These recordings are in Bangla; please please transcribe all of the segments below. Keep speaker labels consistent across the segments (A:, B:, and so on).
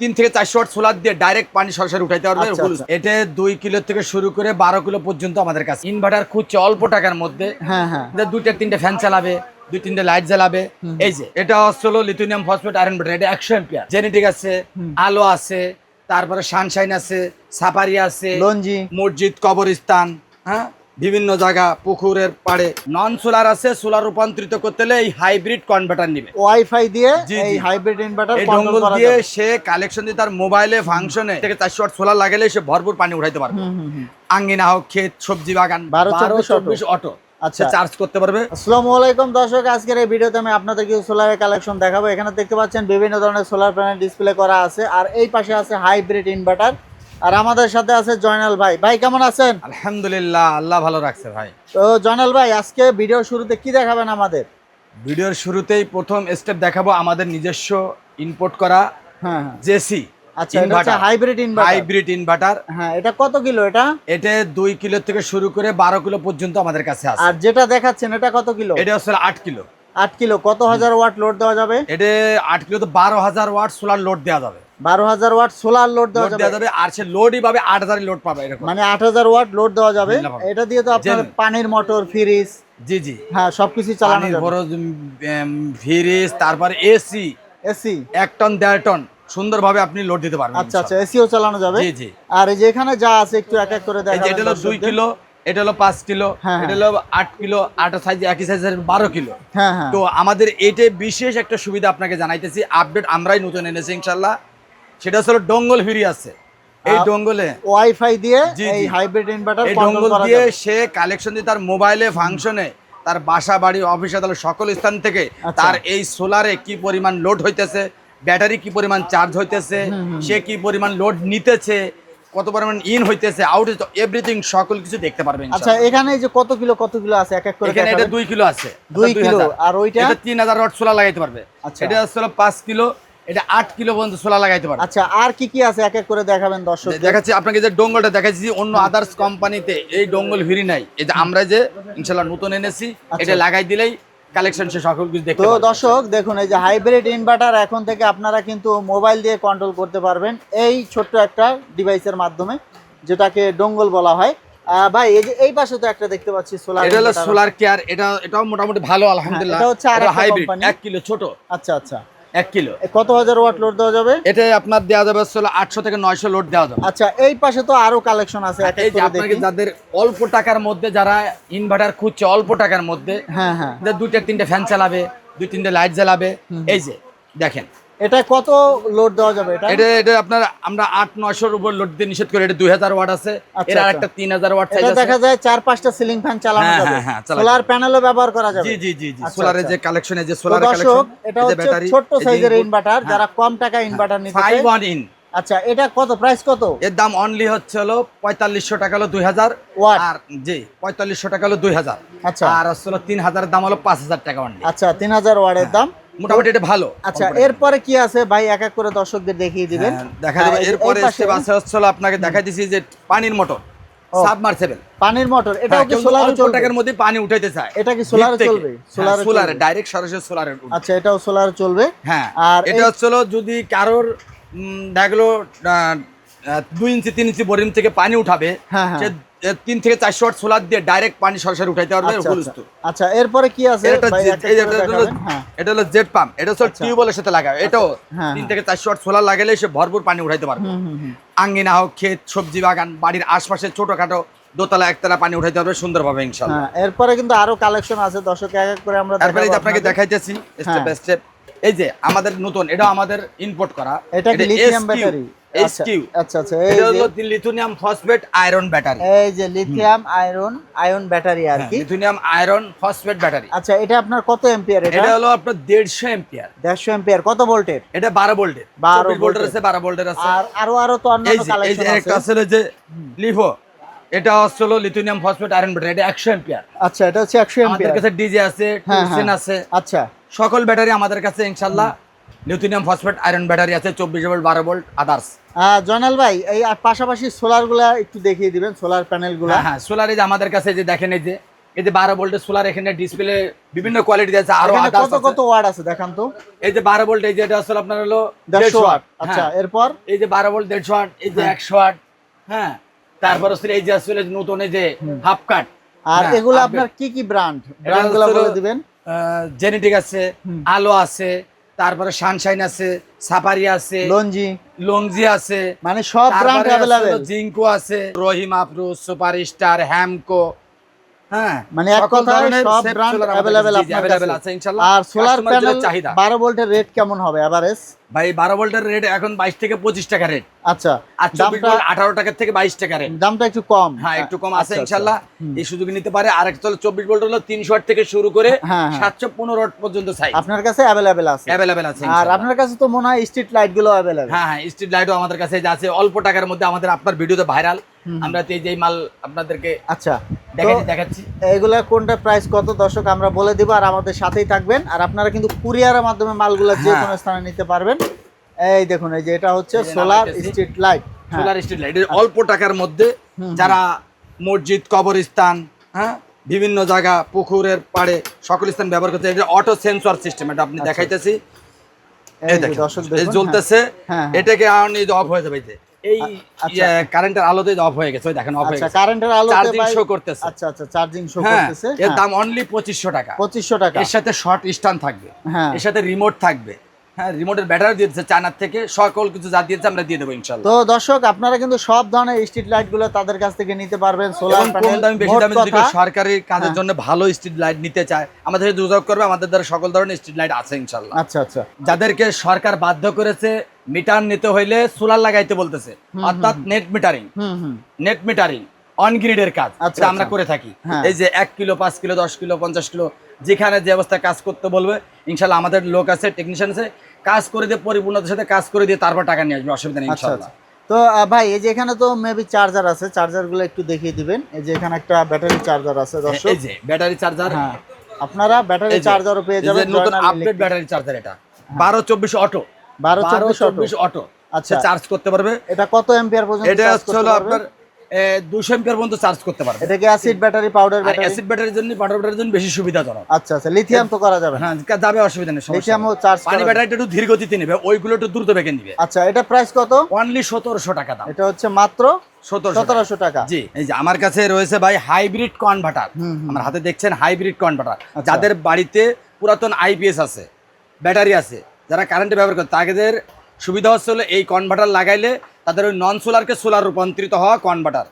A: 3 থেকে 400 ওয়াট সোলার দিয়ে ডাইরেক্ট পানি সরাসরি উঠাইতে পারবে। এটা 2 কিলো থেকে শুরু করে 12 কিলো পর্যন্ত আমাদের কাছে ইনভার্টার খুঁজছে অল্প টাকার মধ্যে।
B: হ্যাঁ হ্যাঁ,
A: দুইটা তিনটে ফ্যান চালাবে, 2-3টে লাইট জ্বালাবে। এই যে এটা হলো লিথিয়াম ফসফেট আয়রন ব্যাটারি, এটা 100 অ্যাম্পিয়ার। জেনেটিক আছে, আলো আছে, তারপরে সানশাইন আছে, সাফারি আছে,
B: লঞ্জি,
A: মসজিদ, কবরস্থান, হ্যাঁ বিভিন্ন জায়গা, পুকুরের পাড়ে। নন সোলার আছে, সোলার রূপান্তরিত করতে হলে এই হাইব্রিড কনভার্টার নিবে।
B: ওয়াইফাই দিয়ে
A: জি,
B: এই
A: জি।
B: হাইব্রিড ইনভার্টার
A: এই
B: কন্ট্রোল
A: ডঙ্গল
B: করা
A: দিয়ে
B: যাবে।
A: সে কালেকশন দিয়ে তার মোবাইলে ফাংশনে থেকে 400 ওয়াট সোলার লাগালে সে ভরপুর পানি উঠাইতে পারবে। আঙ্গিনা হোক, ক্ষেত, সবজি বাগান,
B: 12-24
A: অটো
B: আচ্ছা,
A: চার্জ করতে পারবে।
B: আসসালামু আলাইকুম দর্শক, আজকের এই ভিডিওতে আমি আপনাদের কিছু সোলারের কালেকশন দেখাবো। এখানে দেখতে পাচ্ছেন বিভিন্ন ধরনের সোলার প্যানেল ডিসপ্লে করা আছে, আর এই পাশে আছে হাইব্রিড ইনভার্টার। আর আমাদের সাথে আছে জয়নাল ভাই। ভাই কেমন আছেন?
A: আলহামদুলিল্লাহ, আল্লাহ ভালো রাখছে ভাই।
B: তো জয়নাল ভাই, আজকে ভিডিওর শুরুতে কি দেখাবেন আমাদের?
A: ভিডিওর শুরুতেই প্রথম স্টেপ দেখাবো আমাদের নিজস্ব ইম্পোর্ট করা
B: হ্যাঁ হ্যাঁ,
A: জেসি।
B: আচ্ছা, এটা হচ্ছে হাইব্রিড ইনভার্টার।
A: Hybrid inverter.
B: হ্যাঁ, এটা কত কিলো?
A: এটা 2 কিলো থেকে শুরু করে 12 কিলো পর্যন্ত আমাদের কাছে আছে।
B: আর যেটা দেখাচ্ছেন এটা কত কিলো?
A: এটা হচ্ছে 8 কিলো।
B: 8 কিলো। কত হাজার ওয়াট লোড দেওয়া যাবে?
A: এটা 8 কিলো তো 12,000 ওয়াট সোলার লোড দেওয়া যাবে।
B: 12,000 ওয়াট সোলার লোড দেওয়া যাবে।
A: আর সে লোডই পাবে 8,000 লোড পাবে এরকম।
B: মানে 8,000 ওয়াট লোড দেওয়া যাবে। এটা দিয়ে তো আপনার
A: জেনুইন।
B: পানির মোটর, ফ্রিজ,
A: জি জি,
B: হ্যাঁ সবকিছু চালানো যাবে।
A: ফ্রিজ, তারপর এসি,
B: এসি
A: 1 টন 1.5 টন সুন্দরভাবে আপনি লোড দিতে পারবেন।
B: আচ্ছা আচ্ছা, এসিও চালানো যাবে।
A: জি জি।
B: আর এই যে এখানে যা আছে একটু এক এক করে
A: এই যে
B: দেখাবেন।
A: এটা হলো 2 কিলো, এটা হলো 5 কিলো,
B: হ্যাঁ,
A: এটা হলো 8 কিলো, 8 সাইজ, একই সাইজের 12 কিলো।
B: হ্যাঁ হ্যাঁ,
A: তো আমাদের এইটাই বিশেষ একটা সুবিধা আপনাকে জানাইতেছি, আপডেট আমরাই নতুন এনেছি ইনশাআল্লাহ। সেটা হলো ডঙ্গল ফ্রি আছে। এই ডঙ্গলে
B: ওয়াইফাই দিয়ে
A: জি,
B: এই
A: জি।
B: হাইব্রিড ইনভার্টার
A: এই
B: কন্ট্রোল
A: ডঙ্গল
B: করা
A: দিয়ে
B: যাবে।
A: সে কালেকশন দিয়ে তার মোবাইলে ফাংশনে তার বাসা, বাড়ি, অফিস, আদালত সকল স্থান থেকে
B: আচ্ছা।
A: তার এই সোলারে কি পরিমাণ লোড হইতেছে, ব্যাটারি কি পরিমাণ চার্জ হইতেছে, সে কি পরিমাণ লোড নিতেছে, কত পরিমাণ ইন হইতেছে, আউট, এভরিথিং সকল কিছু দেখতে পারবেন।
B: আচ্ছা, এখানে এই যে কত কিলো আছে এক এক করে
A: এখানে এটা
B: দেখাবেন।
A: 2 কিলো আছে।
B: 2 কিলো। আর ওইটা?
A: এটা 3000 ওয়াট সোলার লাগাইতে পারবে।
B: আচ্ছা।
A: এটা হলো 5 কিলো, এটা 8 কিলো পর্যন্ত সোলার লাগাইতে পারবে।
B: আচ্ছা, আর কি কি আছে এক এক করে দেখাবেন দর্শক?
A: দেখাচ্ছি আপনাকে যে ডঙ্গলটা দেখাচ্ছি, অন্য আদার্স কোম্পানিতে এই ডঙ্গল ফ্রি নাই। এই যে আমরা যে ইনশাআল্লাহ নতুন এনেছি, এটা লাগাই দিলেই কালেকশন সে সকল কিছু দেখতে
B: তো
A: পারবে।
B: দর্শক দেখুন, এই যে হাইব্রিড ইনভার্টার এখন থেকে আপনারা কিন্তু মোবাইল দিয়ে কন্ট্রোল করতে পারবেন এই ছোট্ট একটা ডিভাইসের মাধ্যমে, যেটাকে ডঙ্গল বলা হয়। ভাই এই যে এই পাশে তো একটা দেখতে পাচ্ছি সোলার।
A: এটা হলো সোলার কেয়ার। এটাও মোটামুটি ভালো আলহামদুলিল্লাহ।
B: এটা হচ্ছে আরেকটা
A: হাইব্রিড,
B: কোম্পানি।
A: 1 কিলো ছোট।
B: আচ্ছা আচ্ছা,
A: 1 কিলো।
B: কত হাজার ওয়াট লোড দেওয়া যাবে?
A: এটা আপনার দেওয়া যাবে হলো 800 থেকে 900 লোড দেওয়া যাবে।
B: আচ্ছা, এই পাশে তো আরো কালেকশন আছে, এক এক
A: এই যে
B: করে
A: আপনাকে
B: দেখি।
A: যাদের অল্প টাকার মধ্যে, যারা ইনভার্টার খুঁজছে অল্প টাকার মধ্যে,
B: হ্যাঁ হ্যাঁ,
A: 2-3টে ফ্যান চালাবে, 2-3টে লাইট জ্বালাবে। এই যে দেখেন,
B: এটা কত লোড দেওয়া যাবে?
A: এটা আপনার আমরা 800-900 উপর লোড দিয়ে নিষেধ করি। এটা 2000 ওয়াট আছে,
B: আচ্ছা,
A: এর
B: আচ্ছা।
A: আরেকটা 3000 ওয়াট সাইজ
B: এটা
A: আছে।
B: দেখা যায় 4-5টা সিলিং ফ্যান চালানো
A: হ্যাঁ,
B: যাবে।
A: হ্যাঁ, হ্যাঁ, চালানো
B: সোলার প্যানেলও ব্যবহার করা যাবে।
A: জি জি জি জি।
B: আচ্ছা,
A: সোলারের
B: আচ্ছা।
A: যে কালেকশনে, যে
B: তো
A: সোলারের
B: দর্শক,
A: কালেকশন,
B: এটা হচ্ছে ছোট্ট সাইজের ইনভার্টার, যারা কম টাকা ইনভার্টার নিতে চায়।
A: 5 ইন।
B: আচ্ছা, এটা কত প্রাইস কত?
A: এর দাম অনলি হচ্ছে হলো 4500 টাকা, হলো 2000
B: ওয়াট।
A: আর জি 4500 টাকা হলো 2000।
B: আচ্ছা।
A: আর হলো 3000 দাম হলো 5000 টাকা অনলি।
B: আচ্ছা, 3000 ওয়াটের দাম।
A: মোটামুটি এটা ভালো।
B: আচ্ছা, এরপরে কি আছে ভাই এক এক করে দর্শকদের দেখিয়ে দিবেন।
A: দেখা যাবে।
B: এই যে
A: এরপরে
B: এই পাশে
A: স্টেপ আছে হলো আপনাকে দেখাই দিছি যে পানির মোটর, সাবমার্সিবল
B: পানির মোটর। এটাও কি
A: কেউ
B: সোলারে
A: অল্প
B: চলবে?
A: টাকার মধ্যে পানি উঠাইতে চায়,
B: এটা কি সোলারে চলবে?
A: সোলারে
B: চলবে।
A: ডাইরেক্ট সরাসরি সোলারে।
B: আচ্ছা, এটাও সোলারে চলবে।
A: হ্যাঁ।
B: আর
A: এটা হলো যদি কারোর দেখলো 2 ইঞ্চি 3 ইঞ্চি বোরিং থেকে পানি উঠাবে,
B: হ্যাঁ, হ্যাঁ।
A: সে 3 থেকে 400 ওয়াট সোলার দিয়ে ডাইরেক্ট পানি সরাসরি উঠাইতে পারবে।
B: আচ্ছা,
A: ফুল
B: আচ্ছা।
A: স্তর।
B: আচ্ছা, এরপরে কি আছে ভাই এক এক করে দেখাবেন? হ্যাঁ,
A: এটা হলো জেট পাম্প। এটা হলো
B: আচ্ছা।
A: টিউবওয়েলের সাথে লাগাবে। এটাও
B: হ্যাঁ,
A: 3 থেকে 400 ওয়াট সোলার লাগালে সে ভরপুর পানি উঠাইতে পারবে। আঙ্গিনা হোক, ক্ষেত, সবজি বাগান, বাড়ির আশপাশে ছোটখাটো দোতলা একতলা পানি উঠাইতে পারবে সুন্দরভাবে ইনশাআল্লাহ।
B: হ্যাঁ, এরপরে কিন্তু আরো কালেকশন আছে দর্শক, এক এক করে আমরা
A: তারপরে
B: দেখাবো
A: আপনাকে
B: আপনাদের।
A: দেখাইতেছি স্টেপ বাই স্টেপ। এই যে আমাদের নতুন, এটা আমাদের ইম্পোর্ট করা।
B: এটা কি লিথিয়াম
A: SQ
B: ব্যাটারি?
A: SQ।
B: আচ্ছা আচ্ছা,
A: এটা হলো লিথিয়াম ফসফেট আয়রন ব্যাটারি।
B: এই যে লিথিয়াম আয়ন ব্যাটারি আর কি।
A: Lithium iron phosphate battery.
B: আচ্ছা, এটা আপনার কত এম্পিয়ার?
A: এটা হলো আপনার 150 এম্পিয়ার।
B: 150 এম্পিয়ার। কত ভোল্টের?
A: এটা 12 ভোল্টের।
B: 12
A: ভোল্টের আছে, 12 ভোল্টের আছে।
B: আর আরো তো
A: এই
B: অন্যান্য
A: যে
B: কালেকশন
A: একটা
B: আছে।
A: আছে যে লিভো। এটা হলো লিথিয়াম ফসফেট আয়রন ব্যাটারি। এটা 100 এম্পিয়ার।
B: আচ্ছা, এটা হচ্ছে 100
A: আমাদের
B: এম্পিয়ার।
A: কাছে ডিজে আছে,
B: হ্যাঁ,
A: টুলসেন
B: হ্যাঁ।
A: আছে,
B: আচ্ছা,
A: সকল ব্যাটারি আমাদের কাছে ইনশাআল্লাহ। লিথিয়াম ফসফেট আয়রন ব্যাটারি আছে, 24 ভোল্ট, 12 ভোল্ট, আদার্স।
B: জয়নাল ভাই, এই আর পাশাপাশি সোলার গুলা একটু দেখিয়ে দিবেন, সোলার প্যানেল গুলা।
A: হ্যাঁ, সোলারে যে আমাদের কাছে যে দেখেন, এই যে এই যে 12 ভোল্টের সোলার, এখানে ডিসপ্লে বিভিন্ন কোয়ালিটি আছে, আরো
B: এখানে
A: others
B: কত
A: আছে।
B: কত ওয়াট আছে দেখান তো।
A: এই যে 12 ভোল্ট, এই যে এটা আসলে আপনার হলো
B: 150 ওয়াট।
A: হ্যাঁ।
B: আচ্ছা, এরপর
A: এই যে 12 ভোল্ট 150 ওয়াট, এই যে 100 ওয়াট, হ্যাঁ। তারপর আসলে এই যে আসলে নতুন এই যে হাফ কাট।
B: আর এগুলো আপনার কি কি ব্র্যান্ড ব্র্যান্ডগুলো বলে দিবেন।
A: জেনেটিক আছে, আলো আছে, তারপরে সানশাইন আছে, সাফারি আছে, লংজি আছে,
B: মানে সব ব্র্যান্ড अवेलेबल।
A: জিঙ্কো আছে, রহিম আফরোজ, সুপারস্টার, হ্যামকো, হ্যাঁ,
B: মানে এক কথায় সব ব্র্যান্ড अवेलेबल আপনাদের কাছে
A: আছে ইনশাআল্লাহ।
B: আর সোলার প্যানেল
A: চাহিদা
B: 12 ভোল্টের রেট কেমন হবে এভারেজ?
A: ভাই 12 ভোল্টের রেট এখন 22 থেকে 25 টাকা রেট।
B: আচ্ছা,
A: আর 24 ভোল্ট 18 টাকা থেকে 22 টাকা রেট।
B: দামটা একটু কম।
A: হ্যাঁ, একটু কম আছে ইনশাআল্লাহ। এই সুযোগ নিতে পারে। আর একটা হলো 24 ভোল্ট হলো 300 ওয়াট থেকে শুরু করে 715 ওয়াট পর্যন্ত সাইজ
B: আপনার কাছে अवेलेबल আছে।
A: আছে
B: আর আপনার কাছে তো মনে হয় স্ট্রিট লাইট গুলো अवेलेबल।
A: হ্যাঁ হ্যাঁ, স্ট্রিট লাইটও আমাদের কাছে আছে অল্প টাকার মধ্যে। আমাদের আপনার ভিডিওতে ভাইরাল, আমরা তো এই যে মাল আপনাদেরকে
B: আচ্ছা
A: দেখাচ্ছি।
B: এগুলা কোনটা প্রাইস কত দর্শক আমরা বলে দিব, আর আমাদের সাথেই থাকবেন। আর আপনারা কিন্তু কুরিয়ারের মাধ্যমে মালগুলো যে কোনো স্থানে নিতে পারবেন। এই দেখুন, এই যে এটা হচ্ছে solar street light.
A: Solar street light অল্প টাকার মধ্যে যারা মসজিদ, কবরস্থান, হ্যাঁ, বিভিন্ন জায়গা, পুকুরের পাড়ে সকল স্থান ব্যবহার করতে, এটা অটো সেন্সর সিস্টেম। এটা আপনি দেখাইতেছি, এই দেখেন দর্শক এই জ্বলতেছে, এটাকে আপনি অফ হয়ে যাবে। এই কারেন্টের আলোতে অফ হয়ে গেছে, ওই দেখেন অফ হয়ে গেছে।
B: কারেন্টের আলোতে
A: চার্জিং শো করতেছে।
B: আচ্ছা আচ্ছা, চার্জিং শো করতেছে।
A: এর দাম অনলি 2500 টাকা।
B: 2500 টাকা।
A: এর সাথে শর্ট স্ট্যান্ড থাকবে, এর সাথে রিমোট থাকবে। হ্যাঁ, রিমোটের ব্যাটারি দিয়েছে চায়নার থেকে, সকল কিছু যা দিয়েছে আমরা দিয়ে দেবো ইনশাআল্লাহ।
B: তো দর্শক আপনারা কিন্তু সব ধরনের স্ট্রিট লাইট গুলো তাদের কাছ থেকে নিতে পারবেন। সোলার প্যানেল
A: কম দামে বেশি দামে, যদি সরকারি কাজের জন্য ভালো স্ট্রিট লাইট নিতে চায় আমাদের সাথে যোগাযোগ করবে। আমাদের দ্বারা সকল ধরনের স্ট্রিট লাইট আছে ইনশাআল্লাহ।
B: আচ্ছা আচ্ছা,
A: যাদেরকে সরকার বাধ্য করেছে মিটার নিতে হইলে সোলার লাগাইতে বলতেছে, অর্থাৎ নেট মিটারিং অন গ্রিডের কাজ আমরা করে থাকি। এই যে 1 কিলো, 5 কিলো, 10 কিলো, 50 কিলো, যেখানে যে অবস্থা কাজ করতে বলবে ইনশাআল্লাহ আমাদের লোক আছে, টেকনিশিয়ান আছে, কাজ করে দিয়ে পরিপূর্ণতার সাথে কাজ করে দিয়ে তারপর টাকা নিয়ে আসবে, অসুবিধা নেই ইনশাআল্লাহ।
B: তো ভাই এই যে এখানে তো মেবি চার্জার আছে, চার্জার গুলো একটু দেখিয়ে দিবেন। এই যে এখানে একটা ব্যাটারি চার্জার আছে দর্শক,
A: এই যে ব্যাটারি চার্জার।
B: হ্যাঁ, আপনারা ব্যাটারি চার্জারও পেয়ে যাবেন।
A: নতুন আপডেট ব্যাটারি চার্জার, এটা 1224 অটো, 1224 অটো। আচ্ছা, চার্জ করতে পারবে।
B: এটা কত অ্যাম্পিয়ার পর্যন্ত?
A: এটা হলো আপনার 200 অ্যাম্পিয়ার পর্যন্ত চার্জ করতে পারবে।
B: এটা কি acid battery, powder battery?
A: Acid ব্যাটারির জন্য, পাউডার ব্যাটারির জন্য বেশি সুবিধাজনক।
B: আচ্ছা আচ্ছা, লিথিয়াম তো করা যাবে?
A: হ্যাঁ, যাবে, অসুবিধা নেই।
B: লিথিয়ামও চার্জ করা।
A: পানি ব্যাটারিটা একটু ধীর গতিতে নেবে, ওইগুলো একটু দ্রুত বেগে নেবে।
B: আচ্ছা, এটা প্রাইস কত?
A: অনলি 1700 টাকা দাম।
B: এটা হচ্ছে মাত্র 1700 টাকা।
A: জি, এই যে আমার কাছে রয়েছে ভাই হাইব্রিড কনভার্টার। আমার হাতে দেখছেন হাইব্রিড কনভার্টার। যাদের বাড়িতে পুরাতন আইপিএস আছে, ব্যাটারি আছে, যারা কারেন্টে ব্যবহার করে, তাদের সুবিধা হচ্ছে হলো এই কনভার্টার লাগাইলে তাদের ওই নন সোলারকে সোলার রূপান্তরিত হওয়া কনভার্টার।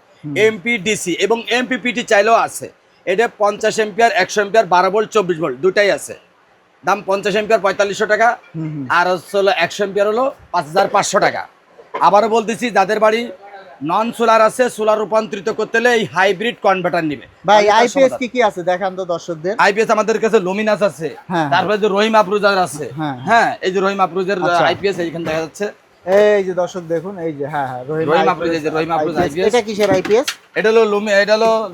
A: এমপিডিসি এবং এমপিপিটি চাইলেও আছে। এটা 50 এম্পিয়ার, 100 এম্পিয়ার, 12 ভোল্ট, 24 ভোল্ট দুটাই আছে। দাম 50 এম্পিয়ার 4500 টাকা, আর হচ্ছে হলো 100 এম্পিয়ার হলো 5500 টাকা। আবারও বলতেছি, যাদের বাড়ি নন সোলার আছে, সোলার রূপান্তরিত করতে হলে এই হাইব্রিড কনভার্টার নিবে।
B: ভাই আইপিএস কি কি আছে দেখান তো দর্শকদের।
A: আইপিএস আমাদের কাছে লুমিনাস আছে, তারপরে যে রহিম আফরোজার আছে। হ্যাঁ, এই যে রহিম আফরোজের আইপিএস এইখানে দেখা যাচ্ছে।
B: এই যে দর্শক দেখুন, এই যে হ্যাঁ হ্যাঁ,
A: রহিম আফরোজ, এই যে রহিম আফরোজ আইপিএস।
B: এটা কিসের আইপিএস?
A: এটা হলো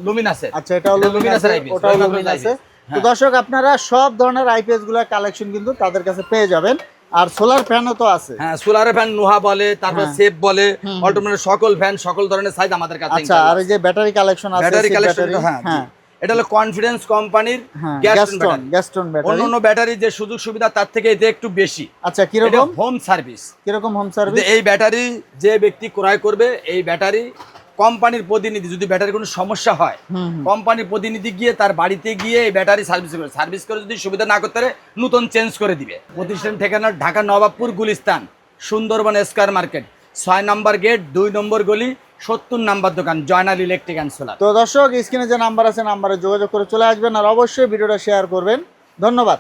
A: লুমিনাসের।
B: আচ্ছা, এটা হলো লুমিনাসের আইপিএস, ওটা লুমিনাসের। তো দর্শক আপনারা সব ধরনের আইপিএস গুলোর কালেকশন কিন্তু তাদের কাছে পেয়ে যাবেন। আর সোলার ফ্যানও তো আছে।
A: হ্যাঁ, সোলার ফ্যান নোহা বলে, তারপর সেফ বলে, অল্টারনেটিভ সকল ফ্যান সকল ধরনের সাইজ আমাদের কাছে।
B: আচ্ছা, আর এই যে ব্যাটারি কালেকশন আছে,
A: ব্যাটারি কালেকশন, হ্যাঁ, এটা হলো কনফিডেন্স কোম্পানির গ্যাস্টন ব্যাটারি। অন্য ব্যাটারি যে সুযোগ সুবিধা তার থেকে এতে একটু বেশি।
B: আচ্ছা, কিরকম
A: হোম সার্ভিস?
B: কিরকম হোম সার্ভিস?
A: এই ব্যাটারি যে ব্যক্তি ক্রয় করবে, এই ব্যাটারি কোম্পানির প্রতিনিধি, যদি ব্যাটারির কোনো সমস্যা হয়, কোম্পানির প্রতিনিধি গিয়ে তার বাড়িতে গিয়ে এই ব্যাটারি সার্ভিস করে যদি সুবিধা না করতে পারে, নতুন চেঞ্জ করে দিবে। প্রতিষ্ঠান ঠিকানা ঢাকা নবাবপুর গুলিস্তান, সুন্দরবন স্কয়ার মার্কেট, 6 নম্বর গেট, 2 নম্বর গলি, 70 নম্বর দোকান, জয়নাল ইলেকট্রিক অ্যান্ড সোলার।
B: তো দর্শক স্ক্রিনে যে নাম্বার আছে, নাম্বারে যোগাযোগ করে চলে আসবেন। আর অবশ্যই ভিডিওটা শেয়ার করবেন। ধন্যবাদ।